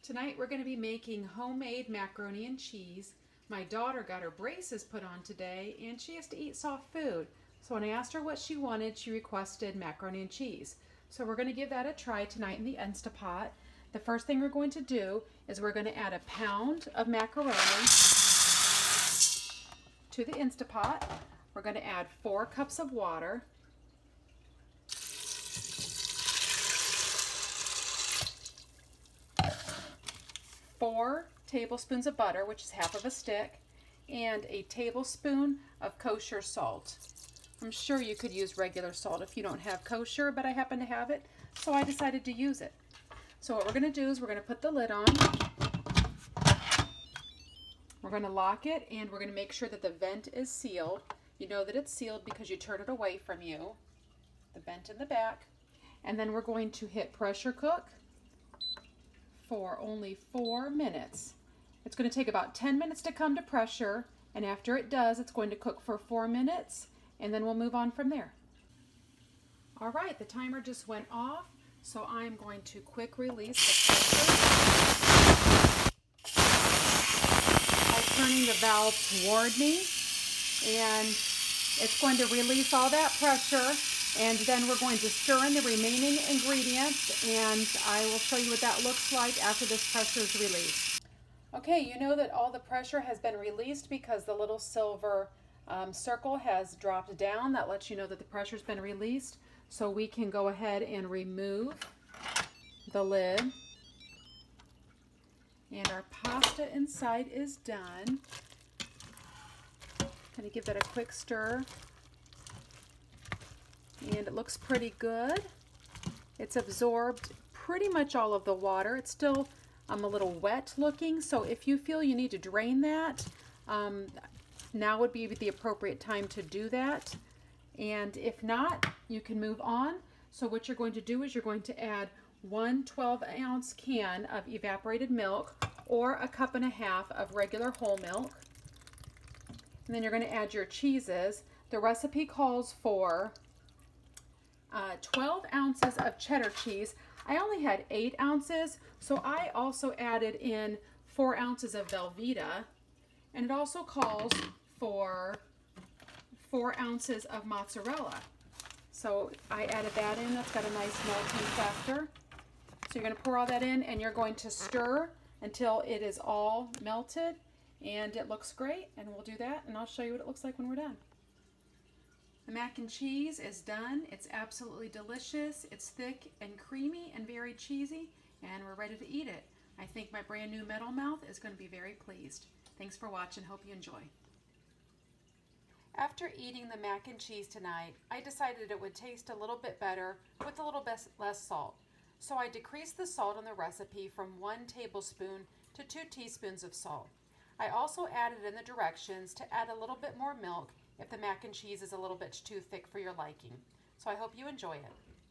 Tonight we're going to be making homemade macaroni and cheese. My daughter got her braces put on today and she has to eat soft food. So when I asked her what she wanted, she requested macaroni and cheese. So we're going to give that a try tonight in the Instapot. The first thing we're going to do is we're going to add a pound of macaroni to the Instapot. We're going to add 4 cups of water. Four tablespoons of butter, which is half of a stick, and a tablespoon of kosher salt. I'm sure you could use regular salt if you don't have kosher, but I happen to have it, so I decided to use it. So what we're going to do is we're going to put the lid on. We're going to lock it, and we're going to make sure that the vent is sealed. You know that it's sealed because you turn it away from you, the vent in the back. And then we're going to hit pressure cook for only 4 minutes. It's going to take about 10 minutes to come to pressure, and after it does, it's going to cook for 4 minutes, and then we'll move on from there. All right, the timer just went off, so I'm going to quick release the pressure by turning the valve toward me, and it's going to release all that pressure. And then we're going to stir in the remaining ingredients, and I will show you what that looks like after this pressure is released. Okay, you know that all the pressure has been released because the little silver circle has dropped down. That lets you know that the pressure's been released. So we can go ahead and remove the lid. And our pasta inside is done. Kind of give that a quick stir. And it looks pretty good. It's absorbed pretty much all of the water. It's still a little wet looking, so if you feel you need to drain that, now would be the appropriate time to do that. And if not, you can move on. So what you're going to do is you're going to add 1 12-ounce can of evaporated milk or a 1.5 cups of regular whole milk. And then you're going to add your cheeses. The recipe calls for 12 ounces of cheddar cheese. I only had 8 ounces, so I also added in 4 ounces of Velveeta, and it also calls for 4 ounces of mozzarella. So I added that in. That's got a nice melting factor. So you're going to pour all that in, and you're going to stir until it is all melted, and it looks great, and we'll do that, and I'll show you what it looks like when we're done. The mac and cheese is done. It's absolutely delicious. It's thick and creamy and very cheesy, and we're ready to eat it. I think my brand new metal mouth is going to be very pleased. Thanks for watching. Hope you enjoy. After eating the mac and cheese tonight, I decided it would taste a little bit better with a little bit less salt. So I decreased the salt in the recipe from 1 tablespoon to 2 teaspoons of salt. I also added in the directions to add a little bit more milk if the mac and cheese is a little bit too thick for your liking. So I hope you enjoy it.